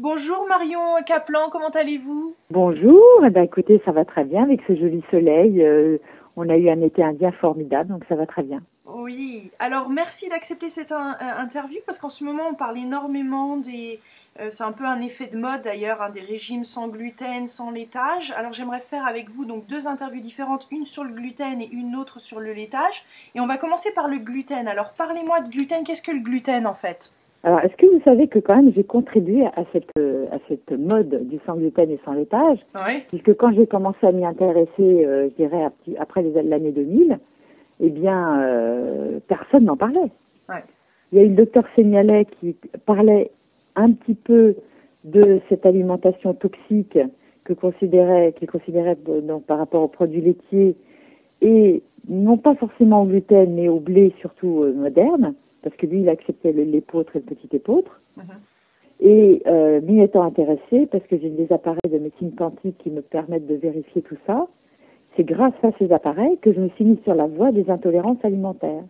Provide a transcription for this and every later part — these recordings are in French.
Bonjour Marion Kaplan, comment allez-vous? Bonjour, eh ben, écoutez, ça va très bien avec ce joli soleil. On a eu un été indien formidable, donc ça va très bien. Oui, alors merci d'accepter cette interview parce qu'en ce moment on parle énormément c'est un peu un effet de mode d'ailleurs, hein, des régimes sans gluten, sans laitage. Alors j'aimerais faire avec vous donc deux interviews différentes, une sur le gluten et une autre sur le laitage. Et on va commencer par le gluten. Alors parlez-moi de gluten, qu'est-ce que le gluten en fait? Alors, est-ce que vous savez que quand même j'ai contribué à cette mode du sans gluten et sans laitage, Oui. puisque quand j'ai commencé à m'y intéresser, je dirais après l'année 2000, eh bien, personne n'en parlait. Ouais. Il y a eu le docteur Seignalais qui parlait un petit peu de cette alimentation toxique qu'il considérait donc, par rapport aux produits laitiers et non pas forcément au gluten, mais au blé surtout moderne, parce que lui, il acceptait l'épeautre et le petit épeautre. Mhm. Et m'y étant intéressée, parce que j'ai des appareils de médecine quantique qui me permettent de vérifier tout ça, c'est grâce à ces appareils que je me suis mise sur la voie des intolérances alimentaires.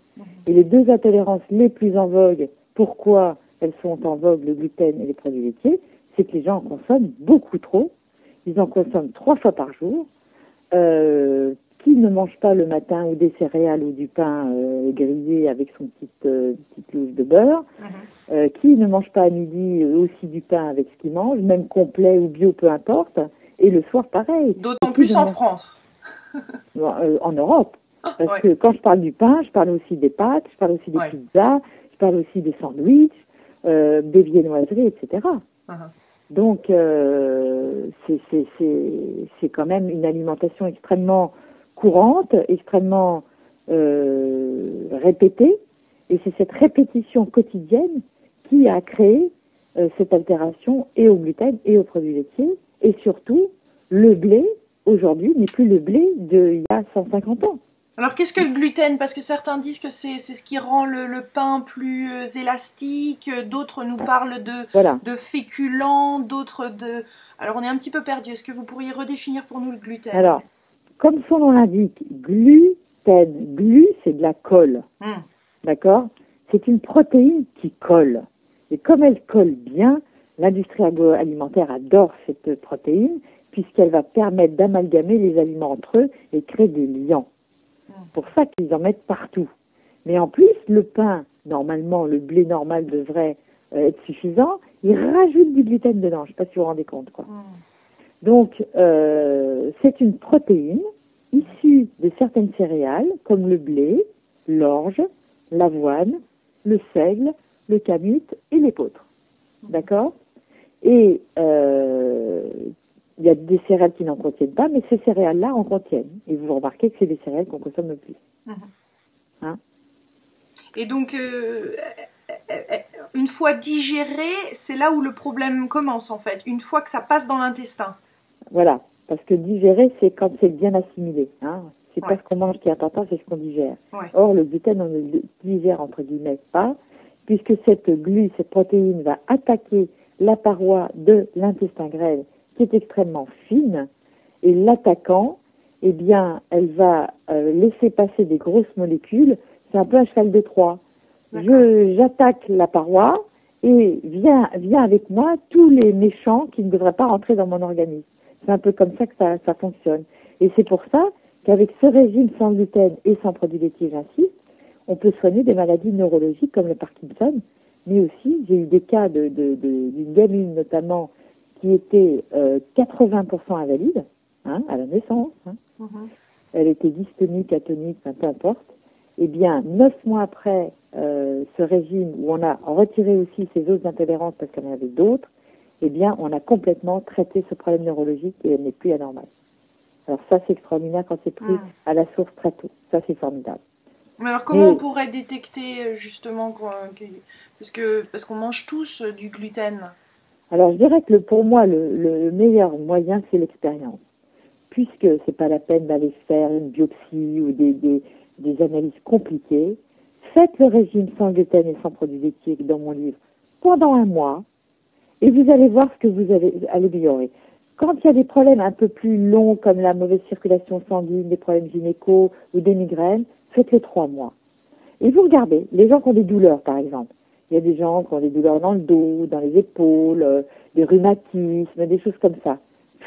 Et les deux intolérances les plus en vogue, pourquoi elles sont en vogue, le gluten et les produits laitiers, c'est que les gens en consomment beaucoup trop. Ils en consomment 3 fois par jour. Qui ne mange pas le matin ou des céréales ou du pain grillé avec son petite louche de beurre, Mhm. qui ne mange pas à midi aussi du pain avec ce qu'il mange, même complet ou bio, peu importe, et le soir pareil. Et D'autant qui plus ne en mange France. en Europe. Parce Ouais. que quand je parle du pain, je parle aussi des pâtes, je parle aussi des Ouais. pizzas, je parle aussi des sandwichs, des viennoiseries, etc. Mhm. Donc, c'est quand même une alimentation extrêmement courante, extrêmement répétée. Et c'est cette répétition quotidienne qui a créé cette altération et au gluten et aux produits laitiers. Et surtout, le blé, aujourd'hui, n'est plus le blé d'il y a 150 ans. Alors, qu'est-ce que le gluten? Parce que certains disent que c'est ce qui rend le pain plus élastique, d'autres nous parlent Voilà. de féculents, d'autres de... Alors, on est un petit peu perdu. Est-ce que vous pourriez redéfinir pour nous le gluten? Alors, comme son nom l'indique, gluten, glu, c'est de la colle. Hmm. D'accord? C'est une protéine qui colle. Et comme elle colle bien, l'industrie agroalimentaire adore cette protéine puisqu'elle va permettre d'amalgamer les aliments entre eux et créer des liants. C'est pour ça qu'ils en mettent partout. Mais en plus, le pain, normalement, le blé normal devrait être suffisant. Ils rajoutent du gluten dedans. Je ne sais pas si vous vous rendez compte, quoi. Donc, c'est une protéine issue de certaines céréales comme le blé, l'orge, l'avoine, le seigle, le kamut et l'épeautre. D'accord? Et il y a des céréales qui n'en contiennent pas, mais ces céréales-là en contiennent. Et vous remarquez que c'est les céréales qu'on consomme le plus. Mhm. Hein? Et donc, euh, une fois digéré, c'est là où le problème commence en fait. Une fois que ça passe dans l'intestin. Voilà. Parce que digérer, c'est quand c'est bien assimilé. Hein? C'est pas Ouais, ce qu'on mange qui est important, c'est ce qu'on digère. ouais. Or, le gluten, on ne le digère entre guillemets pas, puisque cette glu, cette protéine va attaquer la paroi de l'intestin grêle, qui est extrêmement fine, et l'attaquant, eh bien, elle va laisser passer des grosses molécules. C'est un peu un cheval de Troie. D'accord. J'attaque la paroi et viens avec moi tous les méchants qui ne devraient pas rentrer dans mon organisme. C'est un peu comme ça que ça fonctionne. Et c'est pour ça qu'avec ce régime sans gluten et sans produits laitiers, j'insiste, on peut soigner des maladies neurologiques comme le Parkinson, mais aussi j'ai eu des cas d'une gamine notamment qui était 80% invalide, hein, à la naissance. Hein. Mhm. Elle était dystonique, atonique, enfin, peu importe. Eh bien, 9 mois après ce régime où on a retiré aussi ses autres intolérances parce qu'il y en avait d'autres, eh bien, on a complètement traité ce problème neurologique et elle n'est plus anormale. Alors ça, c'est extraordinaire quand c'est pris Hmm. à la source très tôt. Ça, c'est formidable. Mais alors comment on Mais pourrait détecter justement parce qu'on mange tous du gluten. alors, je dirais que pour moi, le meilleur moyen, c'est l'expérience. Puisque c'est pas la peine d'aller faire une biopsie ou des analyses compliquées, faites le régime sans gluten et sans produits laitiers dans mon livre pendant un mois et vous allez voir ce que vous allez améliorer. Quand il y a des problèmes un peu plus longs comme la mauvaise circulation sanguine, des problèmes gynéco ou des migraines, faites-le 3 mois. Et vous regardez, les gens qui ont des douleurs par exemple, Il y a des gens qui ont des douleurs dans le dos, dans les épaules, des rhumatismes, des choses comme ça.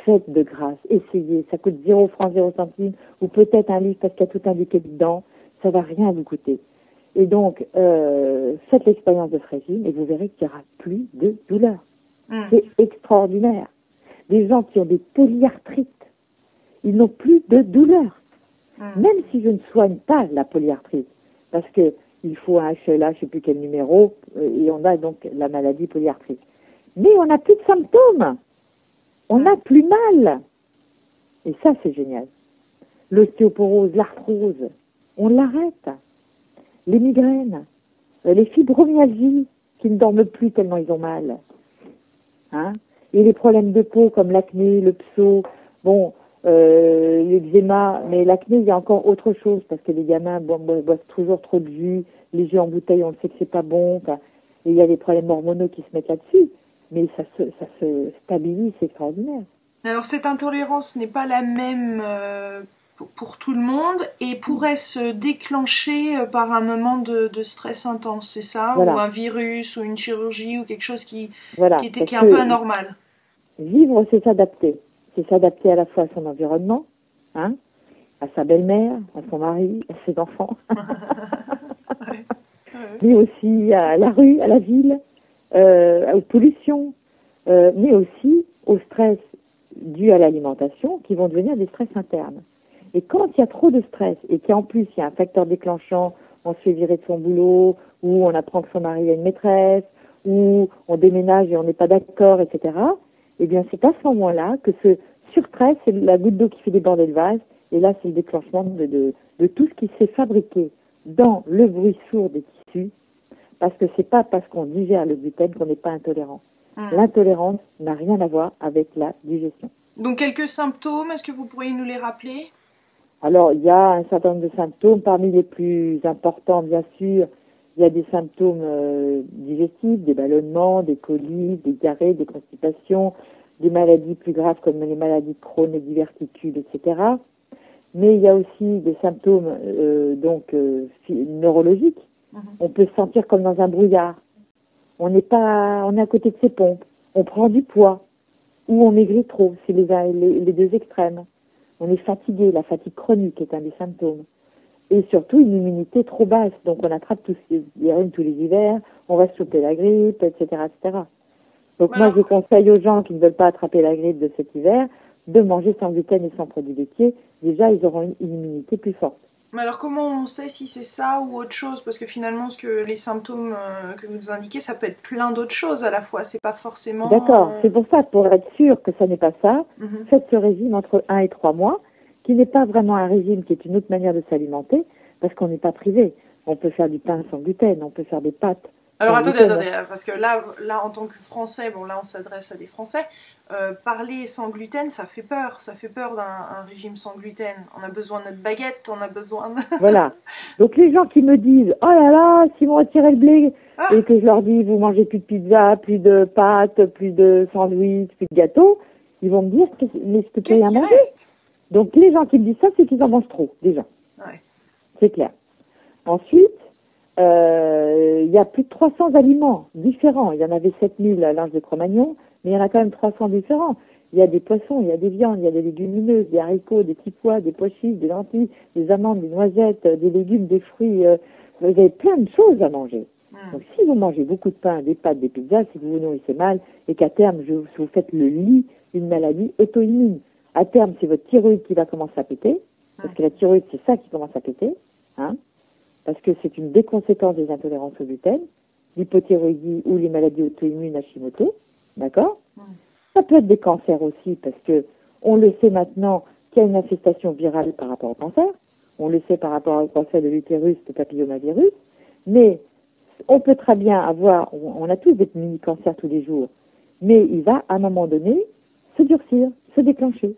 Faites de grâce, essayez. Ça coûte 0 francs, 0 centimes, ou peut-être un livre parce qu'il y a tout indiqué dedans. Ça va rien vous coûter. Et donc, faites l'expérience de Frégine et vous verrez qu'il n'y aura plus de douleur. C'est extraordinaire. Des gens qui ont des polyarthrites, ils n'ont plus de douleur. Même si je ne soigne pas la polyarthrite, parce que il faut un HLA, je ne sais plus quel numéro, et on a donc la maladie polyarthrite. Mais on n'a plus de symptômes. On n'a plus mal. Et ça, c'est génial. L'ostéoporose, l'arthrose, on l'arrête. Les migraines, les fibromyalgies, qui ne dorment plus tellement ils ont mal. Hein? Et les problèmes de peau comme l'acné, le pso, l'eczéma, mais l'acné, il y a encore autre chose, parce que les gamins boivent toujours trop de jus, les jus en bouteille, on le sait que c'est pas bon, et il y a des problèmes hormonaux qui se mettent là-dessus, mais ça se stabilise, c'est extraordinaire. Alors cette intolérance n'est pas la même pour tout le monde et pourrait se déclencher par un moment de stress intense, c'est ça? Voilà. Ou un virus, ou une chirurgie, ou quelque chose qui Voilà, est un peu anormal. Vivre, c'est s'adapter. C'est s'adapter à la fois à son environnement, hein, à sa belle-mère, à son mari, à ses enfants, mais aussi à la rue, à la ville, aux pollutions, mais aussi au stress dû à l'alimentation qui vont devenir des stress internes. Et quand il y a trop de stress et qu'en plus il y a un facteur déclenchant, on se fait virer de son boulot, ou on apprend que son mari a une maîtresse, ou on déménage et on n'est pas d'accord, etc., eh bien c'est à ce moment-là que ce surstress, c'est la goutte d'eau qui fait déborder le vase, et là c'est le déclenchement de tout ce qui s'est fabriqué dans le bruit sourd des tissus, parce que c'est pas parce qu'on digère le gluten qu'on n'est pas intolérant. L'intolérance n'a rien à voir avec la digestion. Donc quelques symptômes, est-ce que vous pourriez nous les rappeler? Alors il y a un certain nombre de symptômes, parmi les plus importants bien sûr, il y a des symptômes digestifs, des ballonnements, des coliques, des diarrhées, des constipations, des maladies plus graves comme les maladies de Crohn et diverticules, etc. Mais il y a aussi des symptômes neurologiques. On peut se sentir comme dans un brouillard. On est à côté de ses pompes. On prend du poids ou on maigrit trop. C'est les deux extrêmes. On est fatigué. La fatigue chronique est un des symptômes. Et surtout une immunité trop basse. Donc on attrape les rhumes tous les hivers. On va se choper la grippe, etc., etc. Donc moi je conseille aux gens qui ne veulent pas attraper la grippe de cet hiver de manger sans gluten et sans produits laitiers. Déjà ils auront une immunité plus forte. Mais alors comment on sait si c'est ça ou autre chose? Parce que finalement, les symptômes que vous nous indiquez, ça peut être plein d'autres choses à la fois. C'est pas forcément... D'accord, c'est pour ça, pour être sûr que ça n'est pas ça, faites ce régime entre 1 et 3 mois, qui n'est pas vraiment un régime, qui est une autre manière de s'alimenter, parce qu'on n'est pas privé. On peut faire du pain sans gluten, on peut faire des pâtes. Alors attendez, parce que là en tant que Français, là on s'adresse à des Français, parler sans gluten, ça fait peur d'un régime sans gluten. On a besoin de notre baguette, on a besoin de... Voilà. Donc les gens qui me disent, oh là là, s'ils m'ont retiré le blé, et que je leur dis, vous mangez plus de pizza, plus de pâtes, plus de sandwich, plus de gâteaux, ils vont me dire, mais je peux pas rien manger. Donc les gens qui me disent ça, c'est qu'ils en mangent trop, déjà. Ouais. C'est clair. Ensuite, il y a plus de 300 aliments différents. Il y en avait 7000 à l'âge de Cro-Magnon, mais il y en a quand même 300 différents. Il y a des poissons, il y a des viandes, il y a des légumineuses, des haricots, des petits pois, des pois chiches, des lentilles, des amandes, des noisettes, des légumes, des fruits. Vous avez plein de choses à manger. Donc si vous mangez beaucoup de pain, des pâtes, des pizzas, c'est que vous vous nourrissez mal et qu'à terme, vous faites le lit d'une maladie auto-immune. À terme, c'est votre thyroïde qui va commencer à péter, parce que la thyroïde, c'est ça qui commence à péter, hein, parce que c'est une des conséquences des intolérances au gluten, l'hypothyroïdie ou les maladies auto-immunes Hashimoto, d'accord? Ça peut être des cancers aussi, parce que on le sait maintenant qu'il y a une infestation virale par rapport au cancer, on le sait par rapport au cancer de l'utérus, le papillomavirus, mais on peut très bien avoir, on a tous des mini-cancers tous les jours, mais il va à un moment donné se durcir, se déclencher.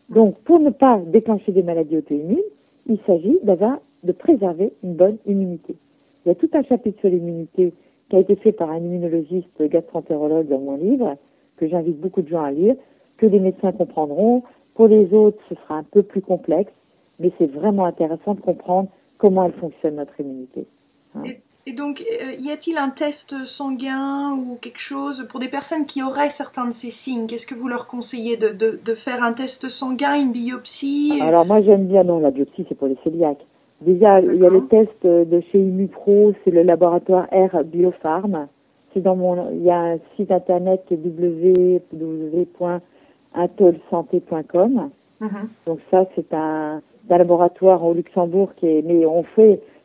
Donc, pour ne pas déclencher des maladies auto-immunes, il s'agit de préserver une bonne immunité. Il y a tout un chapitre sur l'immunité qui a été fait par un immunologiste gastroentérologue dans mon livre, que j'invite beaucoup de gens à lire, que les médecins comprendront. Pour les autres, ce sera un peu plus complexe, mais c'est vraiment intéressant de comprendre comment elle fonctionne, notre immunité. Hein. Et donc, y a-t-il un test sanguin ou quelque chose pour des personnes qui auraient certains de ces signes? Qu'est-ce que vous leur conseillez de faire un test sanguin, une biopsie? Alors moi j'aime bien, non, la biopsie c'est pour les cœliaques. Déjà, il y a le D'accord. test de chez Immupro, c'est le laboratoire R Biopharm. Il y a un site internet qui est www.intolsanté.com. Mhm. Donc ça, c'est un laboratoire au Luxembourg mais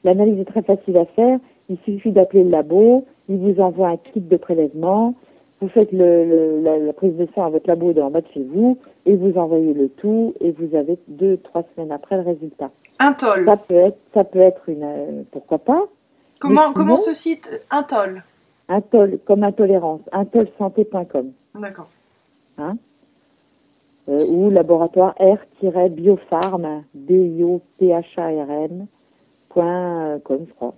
l'analyse est très facile à faire. Il suffit d'appeler le labo, il vous envoie un kit de prélèvement, vous faites la prise de sang à votre labo en bas de chez vous, et vous envoyez le tout, et vous avez 2-3 semaines après le résultat. Intol. Ça peut être pourquoi pas. Comment ce site Intol? Intol, comme intolérance, intolsanté.com. D'accord. Hein? Ou laboratoire R-biopharm, biopharm.com, je crois.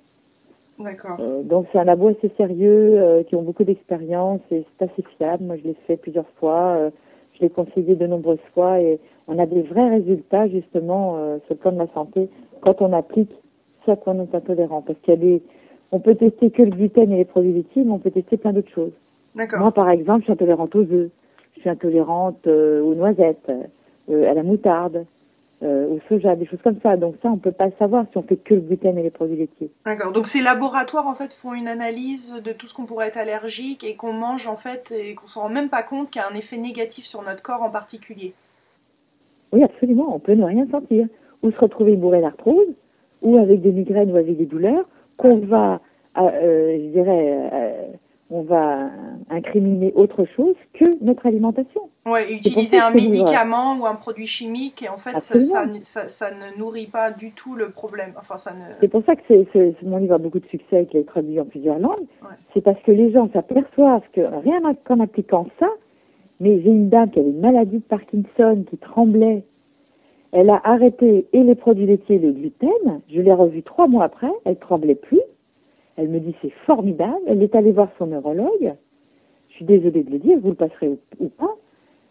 D'accord. Donc c'est un labo assez sérieux, qui ont beaucoup d'expérience et c'est assez fiable. Moi je l'ai fait plusieurs fois, je l'ai conseillé de nombreuses fois et on a des vrais résultats justement sur le plan de la santé quand on applique ce à quoi on est intolérant. Parce on peut tester que le gluten et les produits laitiers, mais on peut tester plein d'autres choses. D'accord. Moi par exemple, je suis intolérante aux œufs, je suis intolérante aux noisettes, à la moutarde. Au soja, des choses comme ça. Donc ça, on peut pas le savoir si on fait que le gluten et les produits laitiers. D'accord. Donc ces laboratoires en fait font une analyse de tout ce qu'on pourrait être allergique et qu'on mange en fait et qu'on s'en rend même pas compte qu'il y a un effet négatif sur notre corps en particulier. Oui, absolument. On peut ne rien sentir. Ou se retrouver bourré d'arthrose, ou avec des migraines ou avec des douleurs, qu'on va, je dirais, on va incriminer autre chose que notre alimentation. Ouais, utiliser un médicament ou un produit chimique et en fait ça ne nourrit pas du tout le problème. Enfin, ça ne. C'est pour ça que mon livre a beaucoup de succès et qu'il est traduit en plusieurs langues. Ouais. C'est parce que les gens s'aperçoivent que rien qu'en appliquant ça, mais j'ai une dame qui avait une maladie de Parkinson qui tremblait. Elle a arrêté et les produits laitiers et le gluten. Je l'ai revue 3 mois après. Elle tremblait plus. Elle me dit c'est formidable. Elle est allée voir son neurologue. Je suis désolée de le dire, vous le passerez ou pas.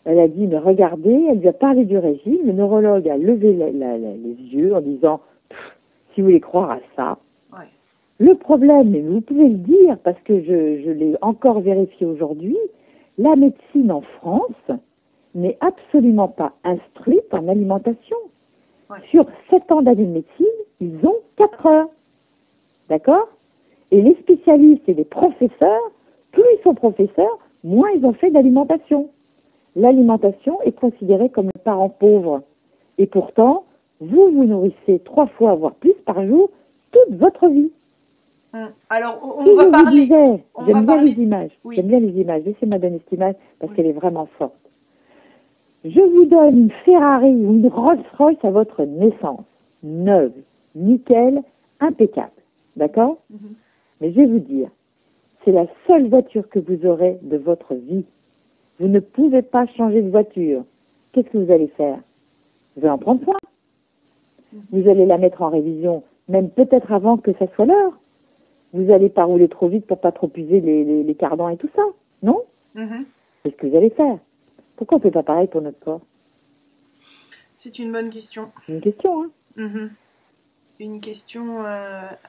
Elle a dit mais regardez, elle lui a parlé du régime. Le neurologue a levé les yeux en disant si vous voulez croire à ça. Ouais. Le problème, mais vous pouvez le dire parce que je l'ai encore vérifié aujourd'hui, la médecine en France n'est absolument pas instruite en alimentation. Ouais. Sur 7 ans d'années de médecine, ils ont 4 heures. D'accord? Et les spécialistes et les professeurs, plus ils sont professeurs, moins ils ont fait d'alimentation. L'alimentation est considérée comme le parent pauvre. Et pourtant, vous nourrissez 3 fois, voire plus par jour, toute votre vie. Alors, on va parler. J'aime bien les images. Oui. J'aime bien les images. Laissez-moi donner cette image parce qu'elle est vraiment forte. Je vous donne une Ferrari ou une Rolls-Royce à votre naissance. Neuve, nickel, impeccable. D'accord? Mais je vais vous dire, c'est la seule voiture que vous aurez de votre vie. Vous ne pouvez pas changer de voiture. Qu'est-ce que vous allez faire? Vous allez en prendre soin. Vous allez la mettre en révision, même peut-être avant que ça soit l'heure. Vous allez pas rouler trop vite pour pas trop user les cardans et tout ça, non? C'est ce que vous allez faire. Pourquoi on ne fait pas pareil pour notre corps? C'est une bonne question. Une question, hein? Une question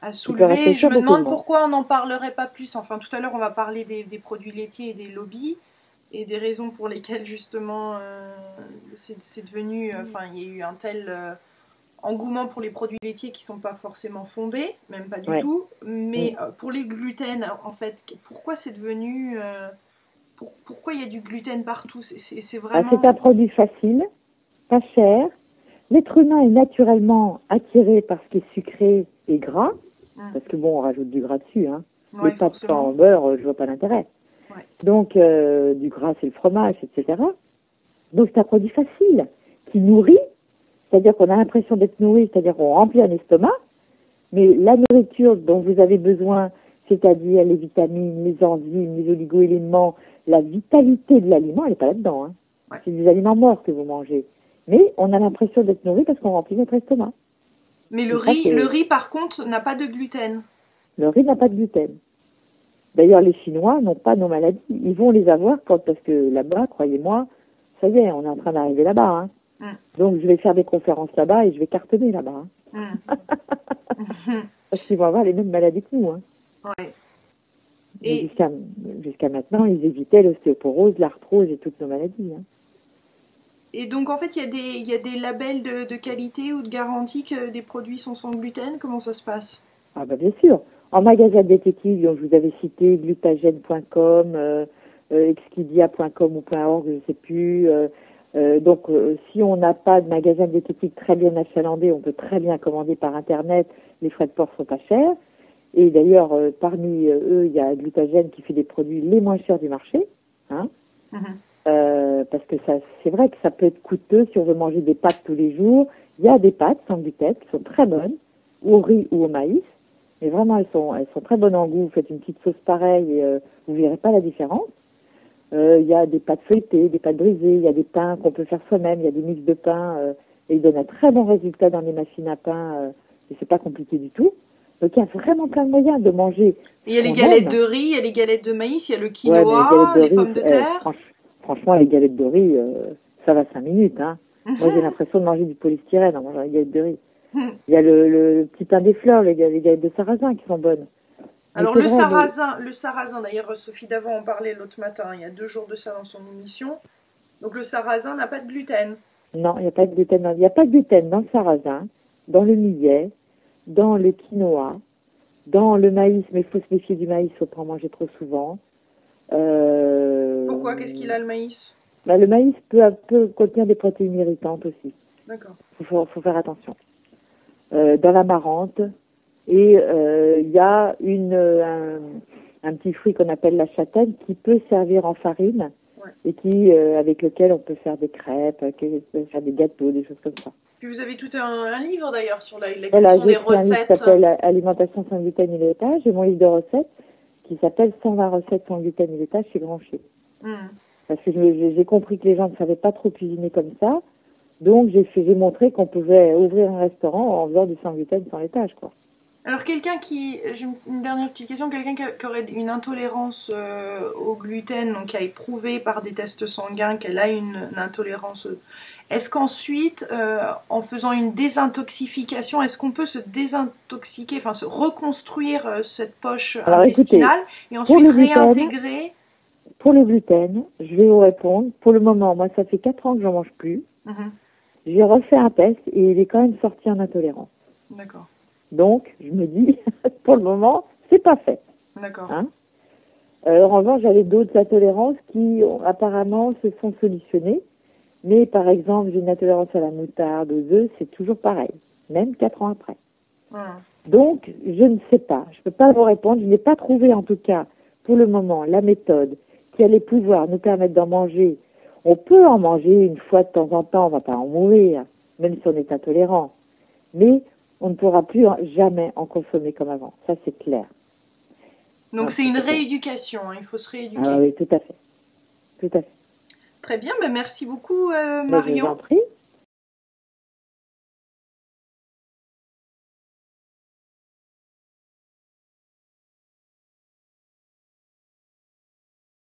à soulever. Je me demande pourquoi on n'en parlerait pas plus. Enfin, tout à l'heure, on va parler des produits laitiers et des lobbies et des raisons pour lesquelles, justement, c'est devenu... Enfin, il y a eu un tel engouement pour les produits laitiers qui ne sont pas forcément fondés, même pas du tout. Mais pour les gluten, en fait, pourquoi c'est devenu... pourquoi il y a du gluten partout? C'est vraiment... C'est un produit facile, pas cher. L'être humain est naturellement attiré par ce qui est sucré et gras, parce que bon, on rajoute du gras dessus, hein. Les pâtes sans beurre, je vois pas l'intérêt. Ouais. Donc, du gras, c'est le fromage, etc. Donc, c'est un produit facile, qui nourrit, c'est-à-dire qu'on a l'impression d'être nourri, c'est-à-dire qu'on remplit un estomac, mais la nourriture dont vous avez besoin, c'est-à-dire les vitamines, les enzymes, les oligo-éléments, la vitalité de l'aliment, elle n'est pas là-dedans, hein. Ouais. C'est des aliments morts que vous mangez. Mais on a l'impression d'être nourri parce qu'on remplit notre estomac. Mais le riz, par contre, n'a pas de gluten. Le riz n'a pas de gluten. D'ailleurs, les Chinois n'ont pas nos maladies. Ils vont les avoir parce que là-bas, croyez-moi, ça y est, on est en train d'arriver là-bas. Hein. Donc, je vais faire des conférences là-bas et je vais cartonner là-bas. Hein. Parce qu'ils vont avoir les mêmes maladies que nous. Hein. Ouais. Mais Et, jusqu'à maintenant, ils évitaient l'ostéoporose, l'arthrose et toutes nos maladies. Hein. et donc, en fait, il y a des labels de qualité ou de garantie que des produits sont sans gluten. Comment ça se passe? Ah bah bien sûr. En magasin de diététique, donc je vous avais cité glutagène.com, exquidia.com ou .org, je ne sais plus. Si on n'a pas de magasin de diététique très bien achalandé, on peut très bien commander par Internet. Les frais de port sont pas chers. Et d'ailleurs, parmi eux, il y a Glutagène qui fait des produits les moins chers du marché. Hein. Mhm. Parce que ça, c'est vrai que ça peut être coûteux si on veut manger des pâtes tous les jours. Il y a des pâtes sans gluten qui sont très bonnes, ou au riz ou au maïs. Mais vraiment, elles sont très bonnes en goût. Vous faites une petite sauce pareille et vous verrez pas la différence. Il y a des pâtes feuilletées, des pâtes brisées, il y a des pains qu'on peut faire soi-même, il y a des mix de pain et ils donnent un très bon résultat dans les machines à pain et c'est pas compliqué du tout. Donc il y a vraiment plein de moyens de manger Et il y a ce les qu'on galettes aime. de riz, il y a les galettes de maïs, il y a le Ouais, mais les galettes quinoa, de les riz, pommes de terre. franchement, les galettes de riz, ça va 5 minutes. Hein. Moi, j'ai Mhm. l'impression de manger du polystyrène en mangeant les galettes de riz. Il y a le petit pain des fleurs, les galettes de sarrasin qui sont bonnes. Mais Alors c'est vrai, mais le sarrasin, d'ailleurs Sophie Davant en parlait l'autre matin, il y a 2 jours de ça dans son émission. Donc le sarrasin n'a pas de gluten. non, il n'y a pas de gluten. Il n'y a pas de gluten dans le sarrasin, dans le millet, dans le quinoa, dans le maïs, mais il faut se méfier du maïs, il ne faut pas en manger trop souvent. Pourquoi? Qu'est-ce qu'il a le maïs? Le maïs peut contenir des protéines irritantes aussi. D'accord. Faut faire attention. Dans l'amarante, et il y a un petit fruit qu'on appelle la châtaigne qui peut servir en farine Ouais. et avec lequel on peut faire des crêpes, on peut faire des gâteaux, des choses comme ça. Puis vous avez tout un livre d'ailleurs sur la Voilà, cuisson j'ai des écrit un livre qui recettes. s'appelle Alimentation sans gluten et laitage et mon livre de recettes qui s'appelle 120 recettes sans gluten et laitage chez Grancher. Hmm. Parce que j'ai compris que les gens ne savaient pas trop cuisiner comme ça, donc j'ai montré qu'on pouvait ouvrir un restaurant en faisant du sans gluten sans laitage, quoi. Alors j'ai une dernière petite question, quelqu'un qui aurait une intolérance au gluten, donc qui a éprouvé par des tests sanguins qu'elle a une intolérance, est-ce qu'ensuite, en faisant une désintoxification, est-ce qu'on peut se désintoxiquer, enfin se reconstruire cette poche Alors écoutez, intestinale et pour ensuite le gluten, réintégrer? je vais vous répondre. Pour le moment, moi, ça fait 4 ans que j'en mange plus. Mhm. J'ai refait un test et il est quand même sorti en intolérance. D'accord, Donc, je me dis, pour le moment, c'est pas fait. d'accord. Hein. En revanche, j'avais d'autres intolérances qui apparemment se sont solutionnées. Mais par exemple, j'ai une intolérance à la moutarde, aux œufs, c'est toujours pareil, même 4 ans après. Hmm. Donc, je ne sais pas, je ne peux pas vous répondre. Je n'ai pas trouvé en tout cas, pour le moment, la méthode qui allait pouvoir nous permettre d'en manger. On peut en manger une fois de temps en temps, on ne va pas en mourir, même si on est intolérant. Mais on ne pourra plus jamais en consommer comme avant. Ça, c'est clair. Donc Voilà, c'est une c'est clair. rééducation, hein, il faut se Ah rééduquer. oui, tout à fait. Tout à fait. Très bien, ben merci beaucoup Mais je vous Marion. en prie.